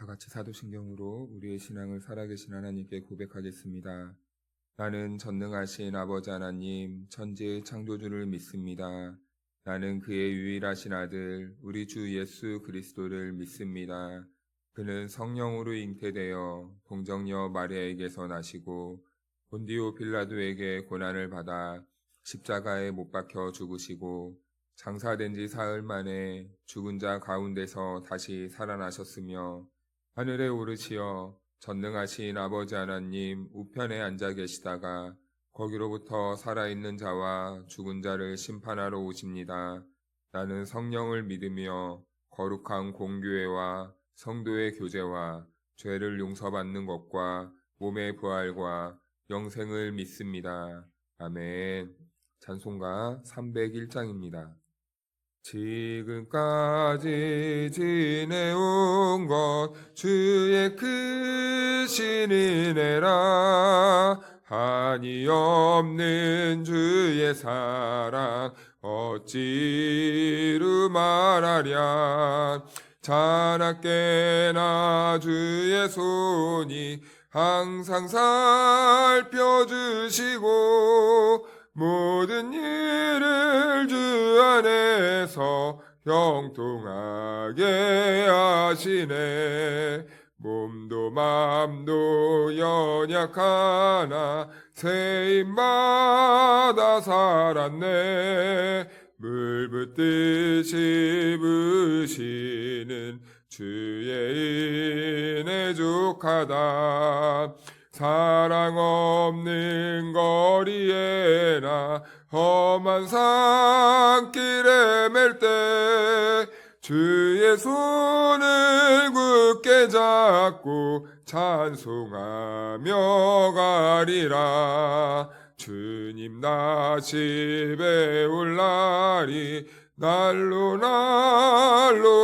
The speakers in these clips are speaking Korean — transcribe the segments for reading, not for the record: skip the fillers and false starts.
다 같이 사도신경으로 우리의 신앙을 살아계신 하나님께 고백하겠습니다. 나는 전능하신 아버지 하나님, 천지의 창조주를 믿습니다. 나는 그의 유일하신 아들, 우리 주 예수 그리스도를 믿습니다. 그는 성령으로 잉태되어 동정녀 마리아에게서 나시고 본디오 빌라도에게 고난을 받아 십자가에 못 박혀 죽으시고 장사된 지 사흘 만에 죽은 자 가운데서 다시 살아나셨으며 하늘에 오르시어 전능하신 아버지 하나님 우편에 앉아 계시다가 거기로부터 살아있는 자와 죽은 자를 심판하러 오십니다. 나는 성령을 믿으며 거룩한 공교회와 성도의 교제와 죄를 용서받는 것과 몸의 부활과 영생을 믿습니다. 아멘. 찬송가 301장입니다. 지금까지 지내온 것 주의 크신 은혜라. 한이 없는 주의 사랑 어찌루 말하랴. 자나깨나 주의 손이 항상 살펴주시고 모든 일을 주 안에서 형통하게 하시네. 몸도 맘도 연약하나 세임받아 살았네. 물 붓듯이 부시는 주의 은혜 족하다. 사랑 없는 거리에나 험한 산길에 맬 때 주의 손을 굳게 잡고 찬송하며 가리라. 주님 나 집에 올 날이 날로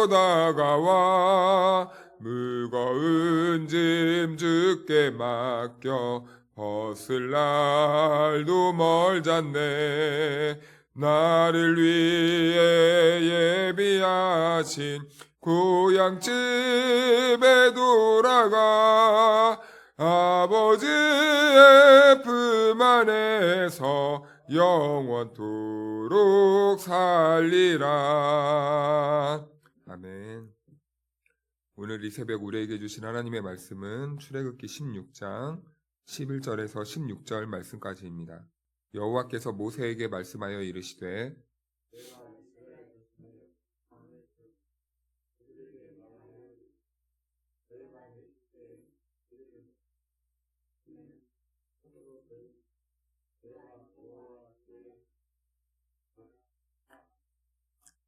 다가와 무거운 짐 주께 맡겨 벗을 날도 멀잖네. 나를 위해 예비하신 고향 집에 돌아가 아버지의 품 안에서 영원토록 살리라. 아멘. 오늘 이 새벽 우리에게 주신 하나님의 말씀은 출애굽기 16장 11절에서 16절 말씀까지입니다. 여호와께서 모세에게 말씀하여 이르시되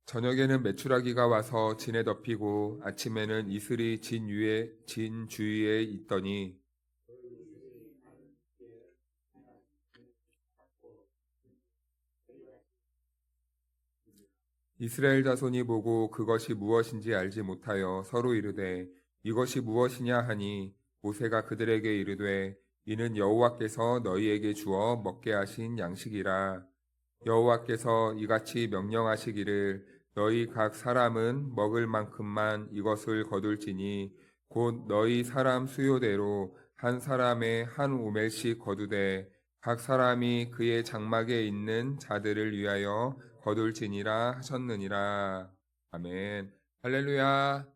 저녁에는 메추라기가 와서 진에 덮이고 아침에는 이슬이 진 주위에 있더니 이스라엘 자손이 보고 그것이 무엇인지 알지 못하여 서로 이르되 이것이 무엇이냐 하니 모세가 그들에게 이르되 이는 여호와께서 너희에게 주어 먹게 하신 양식이라. 여호와께서 이같이 명령하시기를 너희 각 사람은 먹을 만큼만 이것을 거둘지니 곧 너희 사람 수요대로 한 사람의 한 오멜씩 거두되 각 사람이 그의 장막에 있는 자들을 위하여 거둘지니라 하셨느니라. 아멘. 할렐루야.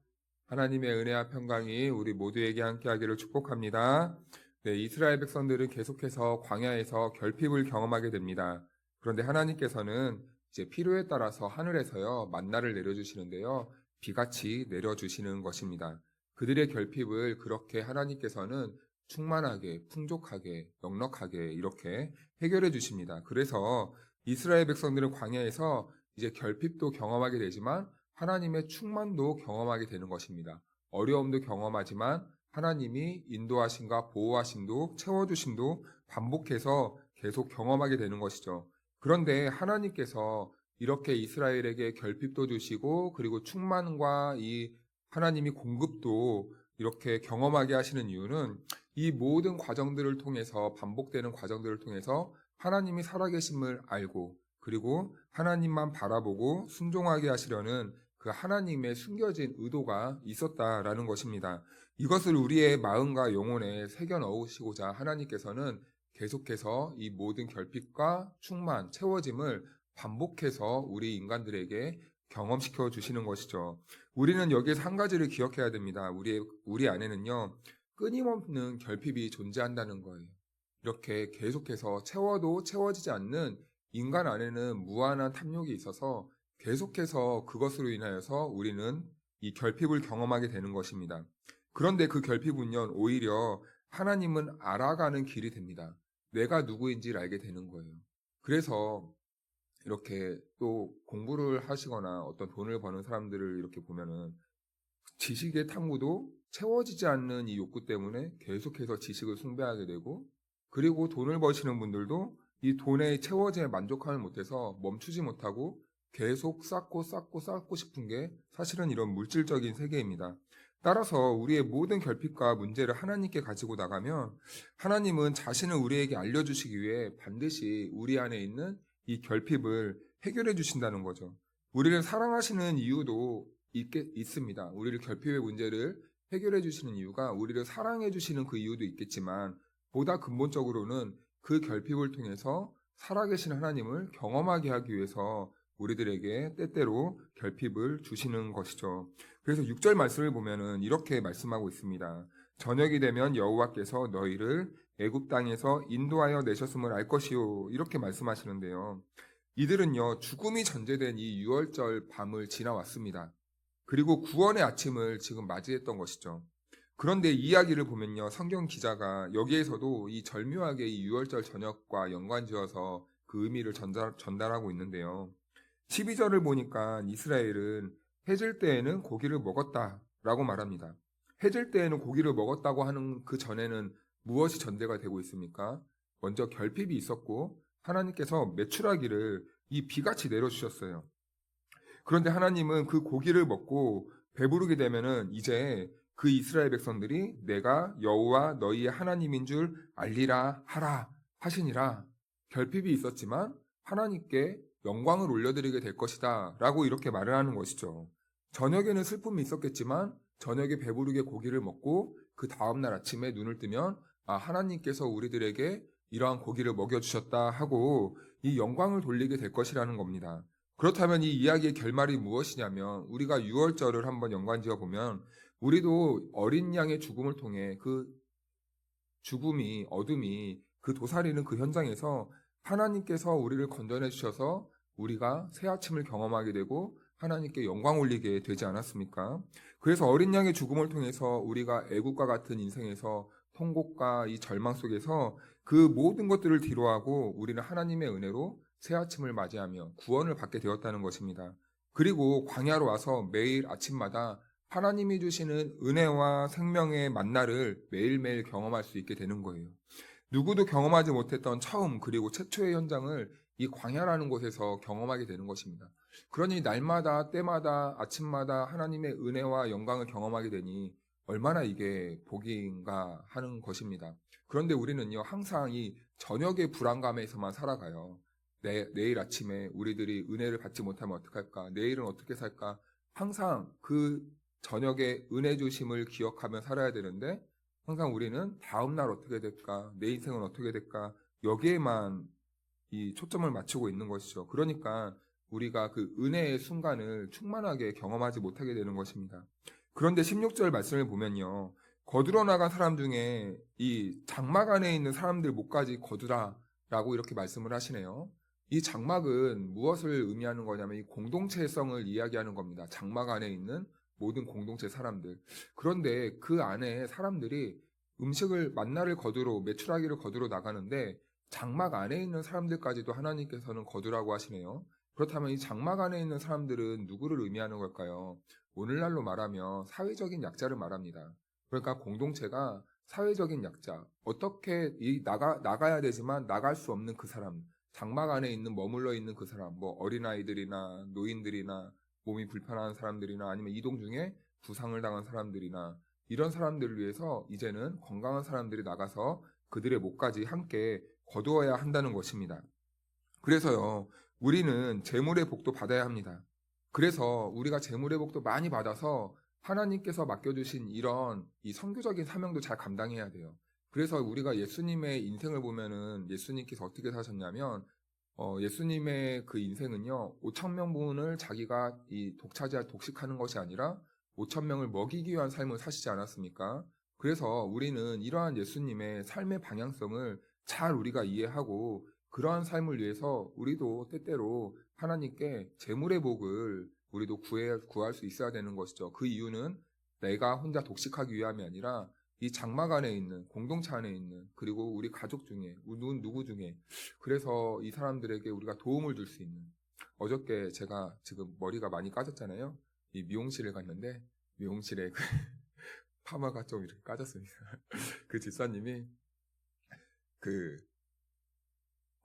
하나님의 은혜와 평강이 우리 모두에게 함께하기를 축복합니다. 네, 이스라엘 백성들은 계속해서 광야에서 결핍을 경험하게 됩니다. 그런데 하나님께서는 이제 필요에 따라서 하늘에서요 만나를 내려주시는데요, 비같이 내려주시는 것입니다. 그들의 결핍을 그렇게 하나님께서는 충만하게, 풍족하게, 넉넉하게 이렇게 해결해 주십니다. 그래서 이스라엘 백성들은 광야에서 이제 결핍도 경험하게 되지만 하나님의 충만도 경험하게 되는 것입니다. 어려움도 경험하지만 하나님이 인도하심과 보호하심도 채워주심도 반복해서 계속 경험하게 되는 것이죠. 그런데 하나님께서 이렇게 이스라엘에게 결핍도 주시고 그리고 충만과 이 하나님이 공급도 이렇게 경험하게 하시는 이유는 이 모든 과정들을 통해서, 반복되는 과정들을 통해서 하나님이 살아계심을 알고 그리고 하나님만 바라보고 순종하게 하시려는 그 하나님의 숨겨진 의도가 있었다라는 것입니다. 이것을 우리의 마음과 영혼에 새겨 넣으시고자 하나님께서는 계속해서 이 모든 결핍과 충만, 채워짐을 반복해서 우리 인간들에게 경험시켜 주시는 것이죠. 우리는 여기에서 한 가지를 기억해야 됩니다. 우리 안에는요, 끊임없는 결핍이 존재한다는 거예요. 이렇게 계속해서 채워도 채워지지 않는 인간 안에는 무한한 탐욕이 있어서 계속해서 그것으로 인하여서 우리는 이 결핍을 경험하게 되는 것입니다. 그런데 그 결핍은요, 오히려 하나님은 알아가는 길이 됩니다. 내가 누구인지를 알게 되는 거예요. 그래서 이렇게 또 공부를 하시거나 어떤 돈을 버는 사람들을 이렇게 보면은 지식의 탐구도 채워지지 않는 이 욕구 때문에 계속해서 지식을 숭배하게 되고, 그리고 돈을 버시는 분들도 이 돈의 채워짐에 만족함을 못해서 멈추지 못하고 계속 쌓고 싶은 게 사실은 이런 물질적인 세계입니다. 따라서 우리의 모든 결핍과 문제를 하나님께 가지고 나가면 하나님은 자신을 우리에게 알려주시기 위해 반드시 우리 안에 있는 이 결핍을 해결해 주신다는 거죠. 우리를 사랑하시는 이유도 있습니다. 우리를 결핍의 문제를 해결해 주시는 이유가 우리를 사랑해 주시는 그 이유도 있겠지만, 보다 근본적으로는 그 결핍을 통해서 살아계신 하나님을 경험하게 하기 위해서 우리들에게 때때로 결핍을 주시는 것이죠. 그래서 6절 말씀을 보면은 이렇게 말씀하고 있습니다. 저녁이 되면 여호와께서 너희를 애굽 땅에서 인도하여 내셨음을 알 것이요, 이렇게 말씀하시는데요. 이들은요, 죽음이 전제된 이 유월절 밤을 지나왔습니다. 그리고 구원의 아침을 지금 맞이했던 것이죠. 그런데 이 이야기를 보면요, 성경 기자가 여기에서도 이 절묘하게 이 유월절 저녁과 연관지어서 그 의미를 전달하고 있는데요. 12절을 보니까 이스라엘은 해질 때에는 고기를 먹었다라고 말합니다. 해질 때에는 고기를 먹었다고 하는 그 전에는 무엇이 전제가 되고 있습니까? 먼저 결핍이 있었고 하나님께서 메추라기를 이 비같이 내려주셨어요. 그런데 하나님은 그 고기를 먹고 배부르게 되면은 이제 그 이스라엘 백성들이 내가 여호와 너희의 하나님인 줄 알리라 하라 하시니라. 결핍이 있었지만 하나님께 영광을 올려드리게 될 것이다 라고 이렇게 말을 하는 것이죠. 저녁에는 슬픔이 있었겠지만 저녁에 배부르게 고기를 먹고 그 다음날 아침에 눈을 뜨면 하나님께서 우리들에게 이러한 고기를 먹여주셨다 하고 이 영광을 돌리게 될 것이라는 겁니다. 그렇다면 이 이야기의 결말이 무엇이냐면, 우리가 유월절을 한번 연관지어 보면 우리도 어린 양의 죽음을 통해 그 죽음이, 어둠이, 그 도사리는 그 현장에서 하나님께서 우리를 건져내 주셔서 우리가 새 아침을 경험하게 되고 하나님께 영광 올리게 되지 않았습니까? 그래서 어린 양의 죽음을 통해서 우리가 애국과 같은 인생에서 통곡과 이 절망 속에서 그 모든 것들을 뒤로하고 우리는 하나님의 은혜로 새 아침을 맞이하며 구원을 받게 되었다는 것입니다. 그리고 광야로 와서 매일 아침마다 하나님이 주시는 은혜와 생명의 만나를 매일매일 경험할 수 있게 되는 거예요. 누구도 경험하지 못했던 처음 그리고 최초의 현장을 이 광야라는 곳에서 경험하게 되는 것입니다. 그러니 날마다 때마다 아침마다 하나님의 은혜와 영광을 경험하게 되니 얼마나 이게 복인가 하는 것입니다. 그런데 우리는요, 항상 이 저녁의 불안감에서만 살아가요. 내일 아침에 우리들이 은혜를 받지 못하면 어떡할까? 내일은 어떻게 살까? 항상 그 저녁에 은혜 주심을 기억하며 살아야 되는데 항상 우리는 다음날 어떻게 될까? 내 인생은 어떻게 될까? 여기에만 이 초점을 맞추고 있는 것이죠. 그러니까 우리가 그 은혜의 순간을 충만하게 경험하지 못하게 되는 것입니다. 그런데 16절 말씀을 보면요, 거두러 나간 사람 중에 이 장막 안에 있는 사람들 목까지 거두라라고 이렇게 말씀을 하시네요. 이 장막은 무엇을 의미하는 거냐면 이 공동체성을 이야기하는 겁니다. 장막 안에 있는 모든 공동체 사람들. 그런데 그 안에 사람들이 만나를 거두러, 메추라기를 거두러 나가는데 장막 안에 있는 사람들까지도 하나님께서는 거두라고 하시네요. 그렇다면 이 장막 안에 있는 사람들은 누구를 의미하는 걸까요? 오늘날로 말하면 사회적인 약자를 말합니다. 그러니까 공동체가 사회적인 약자, 어떻게 나가야 되지만 나갈 수 없는 그 사람, 장막 안에 머물러 있는 그 사람, 뭐 어린아이들이나 노인들이나 몸이 불편한 사람들이나 아니면 이동 중에 부상을 당한 사람들이나 이런 사람들을 위해서 이제는 건강한 사람들이 나가서 그들의 목까지 함께 거두어야 한다는 것입니다. 그래서요, 우리는 재물의 복도 받아야 합니다. 그래서 우리가 재물회복도 많이 받아서 하나님께서 맡겨주신 이런 이 선교적인 사명도 잘 감당해야 돼요. 그래서 우리가 예수님의 인생을 보면은 예수님께서 어떻게 사셨냐면 예수님의 그 인생은요, 5천 명분을 자기가 이 독식하는 것이 아니라 5천 명을 먹이기 위한 삶을 사시지 않았습니까? 그래서 우리는 이러한 예수님의 삶의 방향성을 잘 우리가 이해하고 그러한 삶을 위해서 우리도 때때로 하나님께 재물의 복을 우리도 구할 수 있어야 되는 것이죠. 그 이유는 내가 혼자 독식하기 위함이 아니라 이 장막 안에 있는, 공동체 안에 있는, 그리고 우리 가족 중에, 누구 중에, 그래서 이 사람들에게 우리가 도움을 줄 수 있는. 어저께 제가 지금 머리가 많이 까졌잖아요. 이 미용실을 갔는데, 미용실에 그 파마가 좀 이렇게 까졌습니다. 그 집사님이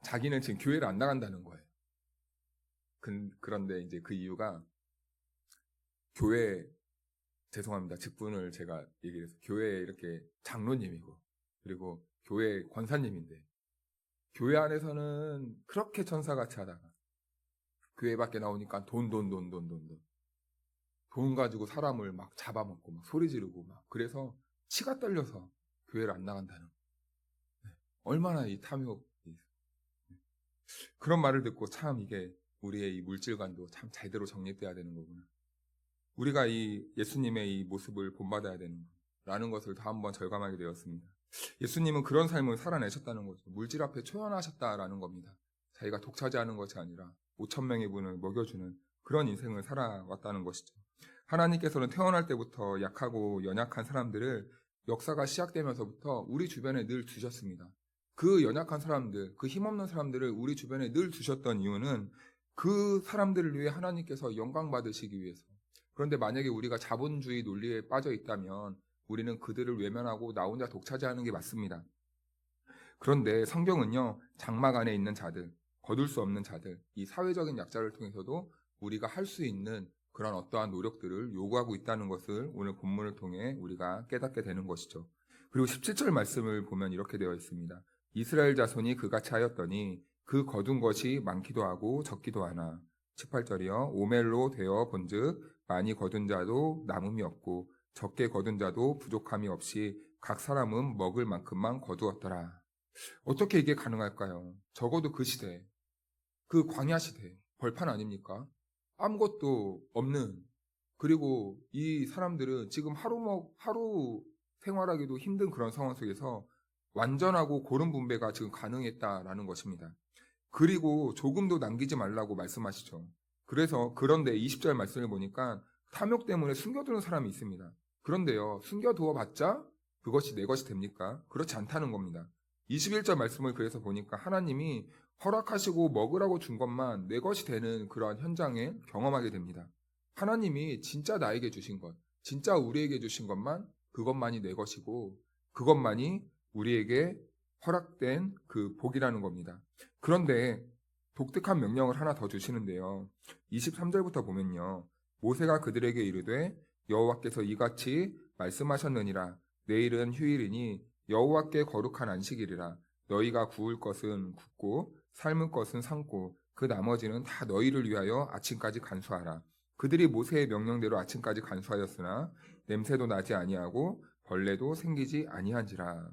자기는 지금 교회를 안 나간다는 거예요. 그런데 이제 그 이유가 죄송합니다. 직분을 제가 얘기를 해서 교회 이렇게 장로님이고 그리고 교회 권사님인데 교회 안에서는 그렇게 천사같이 하다가 교회 밖에 나오니까 돈 가지고 사람을 막 잡아먹고 막 소리 지르고 막 그래서 치가 떨려서 교회를 안 나간다는 얼마나 이 탐욕 그런 말을 듣고 참 이게 우리의 이 물질관도 참 제대로 정립돼야 되는 거구나. 우리가 이 예수님의 이 모습을 본받아야 되는라는 것을 다 한번 절감하게 되었습니다. 예수님은 그런 삶을 살아내셨다는 거죠. 물질 앞에 초연하셨다라는 겁니다. 자기가 독차지하는 것이 아니라 5천 명의 분을 먹여주는 그런 인생을 살아왔다는 것이죠. 하나님께서는 태어날 때부터 약하고 연약한 사람들을 역사가 시작되면서부터 우리 주변에 늘 두셨습니다. 그 연약한 사람들, 그 힘없는 사람들을 우리 주변에 늘 두셨던 이유는 그 사람들을 위해 하나님께서 영광 받으시기 위해서. 그런데 만약에 우리가 자본주의 논리에 빠져 있다면 우리는 그들을 외면하고 나 혼자 독차지하는 게 맞습니다. 그런데 성경은요, 장막 안에 있는 자들, 거둘 수 없는 자들, 이 사회적인 약자를 통해서도 우리가 할 수 있는 그런 어떠한 노력들을 요구하고 있다는 것을 오늘 본문을 통해 우리가 깨닫게 되는 것이죠. 그리고 17절 말씀을 보면 이렇게 되어 있습니다. 이스라엘 자손이 그같이 하였더니 그 거둔 것이 많기도 하고 적기도 하나. 18절이요. 오멜로 되어 본즉 많이 거둔 자도 남음이 없고 적게 거둔 자도 부족함이 없이 각 사람은 먹을 만큼만 거두었더라. 어떻게 이게 가능할까요? 적어도 그 시대, 그 광야 시대, 벌판 아닙니까? 아무것도 없는, 그리고 이 사람들은 지금 하루 생활하기도 힘든 그런 상황 속에서 완전하고 고른 분배가 지금 가능했다라는 것입니다. 그리고 조금도 남기지 말라고 말씀하시죠. 그런데 20절 말씀을 보니까 탐욕 때문에 숨겨두는 사람이 있습니다. 그런데요, 숨겨두어 봤자 그것이 내 것이 됩니까? 그렇지 않다는 겁니다. 21절 말씀을 그래서 보니까 하나님이 허락하시고 먹으라고 준 것만 내 것이 되는 그러한 현장에 경험하게 됩니다. 하나님이 진짜 나에게 주신 것, 진짜 우리에게 주신 것만 그것만이 내 것이고 그것만이 우리에게 허락된 그 복이라는 겁니다. 그런데 독특한 명령을 하나 더 주시는데요. 23절부터 보면요. 모세가 그들에게 이르되 여호와께서 이같이 말씀하셨느니라. 내일은 휴일이니 여호와께 거룩한 안식일이라. 너희가 구울 것은 굽고 삶을 것은 삶고 그 나머지는 다 너희를 위하여 아침까지 간수하라. 그들이 모세의 명령대로 아침까지 간수하였으나 냄새도 나지 아니하고 벌레도 생기지 아니한지라.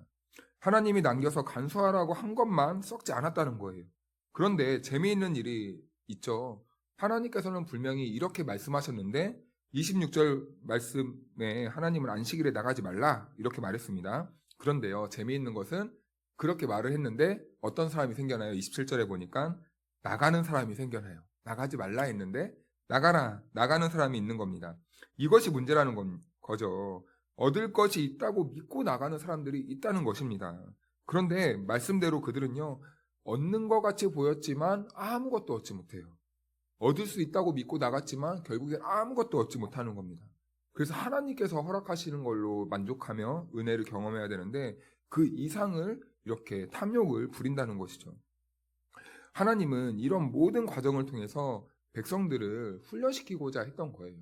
하나님이 남겨서 간수하라고 한 것만 썩지 않았다는 거예요. 그런데 재미있는 일이 있죠. 하나님께서는 분명히 이렇게 말씀하셨는데 26절 말씀에 하나님은 안식일에 나가지 말라 이렇게 말했습니다. 그런데요, 재미있는 것은 그렇게 말을 했는데 어떤 사람이 생겨나요? 27절에 보니까 나가는 사람이 생겨나요. 나가지 말라 했는데 나가는 사람이 있는 겁니다. 이것이 문제라는 거죠. 얻을 것이 있다고 믿고 나가는 사람들이 있다는 것입니다. 그런데 말씀대로 그들은요, 얻는 것 같이 보였지만 아무것도 얻지 못해요. 얻을 수 있다고 믿고 나갔지만 결국엔 아무것도 얻지 못하는 겁니다. 그래서 하나님께서 허락하시는 걸로 만족하며 은혜를 경험해야 되는데 그 이상을 이렇게 탐욕을 부린다는 것이죠. 하나님은 이런 모든 과정을 통해서 백성들을 훈련시키고자 했던 거예요.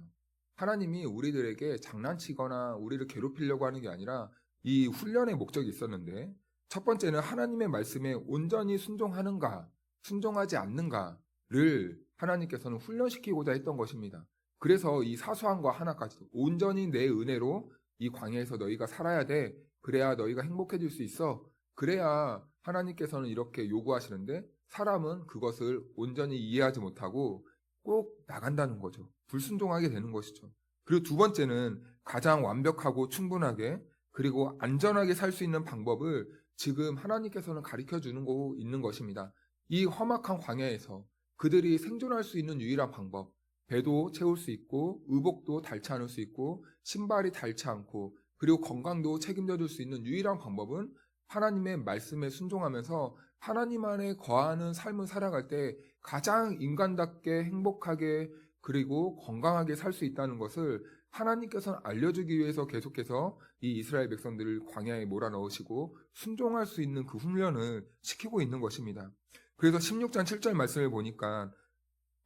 하나님이 우리들에게 장난치거나 우리를 괴롭히려고 하는 게 아니라 이 훈련의 목적이 있었는데 첫 번째는 하나님의 말씀에 온전히 순종하는가, 순종하지 않는가를 하나님께서는 훈련시키고자 했던 것입니다. 그래서 이 사소한 거 하나까지도 온전히 내 은혜로 이 광야에서 너희가 살아야 돼. 그래야 너희가 행복해질 수 있어. 그래야 하나님께서는 이렇게 요구하시는데 사람은 그것을 온전히 이해하지 못하고 꼭 나간다는 거죠. 불순종하게 되는 것이죠. 그리고 두 번째는 가장 완벽하고 충분하게 그리고 안전하게 살 수 있는 방법을 지금 하나님께서는 가르쳐 주는 거 있는 것입니다. 이 험악한 광야에서 그들이 생존할 수 있는 유일한 방법, 배도 채울 수 있고 의복도 닳지 않을 수 있고 신발이 닳지 않고 그리고 건강도 책임져 줄 수 있는 유일한 방법은 하나님의 말씀에 순종하면서 하나님 안에 거하는 삶을 살아갈 때 가장 인간답게 행복하게 그리고 건강하게 살 수 있다는 것을 하나님께서는 알려주기 위해서 계속해서 이 이스라엘 백성들을 광야에 몰아넣으시고 순종할 수 있는 그 훈련을 시키고 있는 것입니다. 그래서 16장 7절 말씀을 보니까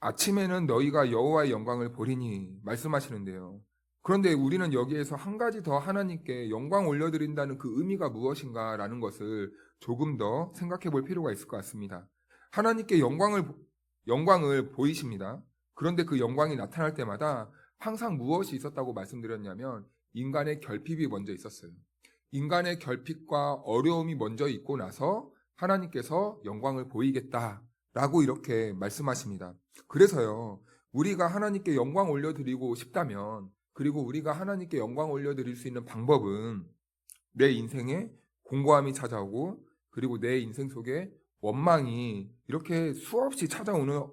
아침에는 너희가 여호와의 영광을 보리니 말씀하시는데요. 그런데 우리는 여기에서 한 가지 더 하나님께 영광 올려드린다는 그 의미가 무엇인가라는 것을 조금 더 생각해 볼 필요가 있을 것 같습니다. 하나님께 영광을 보이십니다. 그런데 그 영광이 나타날 때마다 항상 무엇이 있었다고 말씀드렸냐면 인간의 결핍이 먼저 있었어요. 인간의 결핍과 어려움이 먼저 있고 나서 하나님께서 영광을 보이겠다라고 이렇게 말씀하십니다. 그래서요, 우리가 하나님께 영광 올려드리고 싶다면 그리고 우리가 하나님께 영광 올려드릴 수 있는 방법은 내 인생에 공고함이 찾아오고 그리고 내 인생 속에 원망이 이렇게 수없이 찾아오는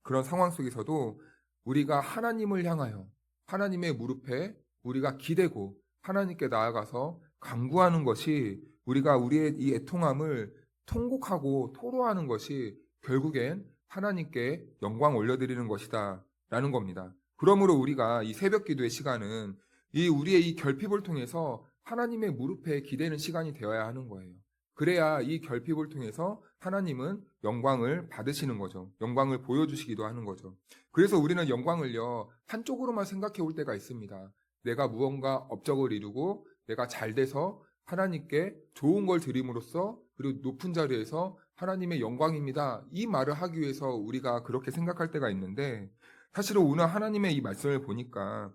그런 상황 속에서도 우리가 하나님을 향하여 하나님의 무릎에 우리가 기대고 하나님께 나아가서 간구하는 것이 우리가 우리의 이 애통함을 통곡하고 토로하는 것이 결국엔 하나님께 영광 올려드리는 것이다 라는 겁니다. 그러므로 우리가 이 새벽 기도의 시간은 우리의 이 결핍을 통해서 하나님의 무릎에 기대는 시간이 되어야 하는 거예요. 그래야 이 결핍을 통해서 하나님은 영광을 받으시는 거죠. 영광을 보여주시기도 하는 거죠. 그래서 우리는 영광을요, 한쪽으로만 생각해 올 때가 있습니다. 내가 무언가 업적을 이루고 내가 잘 돼서 하나님께 좋은 걸 드림으로써 그리고 높은 자리에서 하나님의 영광입니다. 이 말을 하기 위해서 우리가 그렇게 생각할 때가 있는데 사실은 오늘 하나님의 이 말씀을 보니까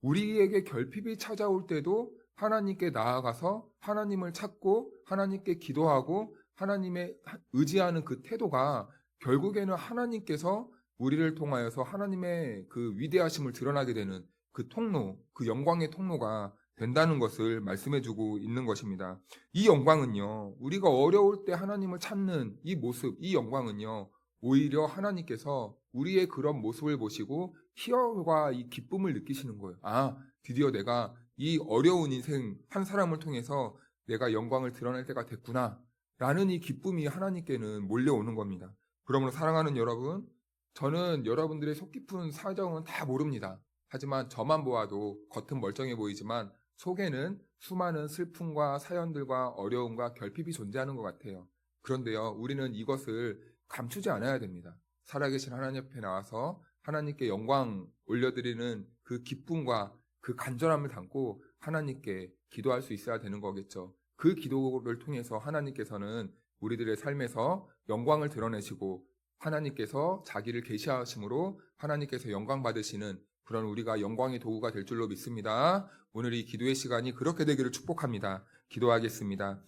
우리에게 결핍이 찾아올 때도 하나님께 나아가서 하나님을 찾고 하나님께 기도하고 하나님의 의지하는 그 태도가 결국에는 하나님께서 우리를 통하여서 하나님의 그 위대하심을 드러나게 되는 그 통로, 그 영광의 통로가 된다는 것을 말씀해주고 있는 것입니다. 이 영광은요, 우리가 어려울 때 하나님을 찾는 이 모습, 이 영광은요, 오히려 하나님께서 우리의 그런 모습을 보시고 희열과 이 기쁨을 느끼시는 거예요. 아, 드디어 내가 이 어려운 인생 한 사람을 통해서 내가 영광을 드러낼 때가 됐구나 라는 이 기쁨이 하나님께는 몰려오는 겁니다. 그러므로 사랑하는 여러분, 저는 여러분들의 속 깊은 사정은 다 모릅니다. 하지만 저만 보아도 겉은 멀쩡해 보이지만 속에는 수많은 슬픔과 사연들과 어려움과 결핍이 존재하는 것 같아요. 그런데요, 우리는 이것을 감추지 않아야 됩니다. 살아계신 하나님 앞에 나와서 하나님께 영광 올려드리는 그 기쁨과 그 간절함을 담고 하나님께 기도할 수 있어야 되는 거겠죠. 그 기도를 통해서 하나님께서는 우리들의 삶에서 영광을 드러내시고 하나님께서 자기를 계시하심으로 하나님께서 영광 받으시는 그런 우리가 영광의 도구가 될 줄로 믿습니다. 오늘 이 기도의 시간이 그렇게 되기를 축복합니다. 기도하겠습니다.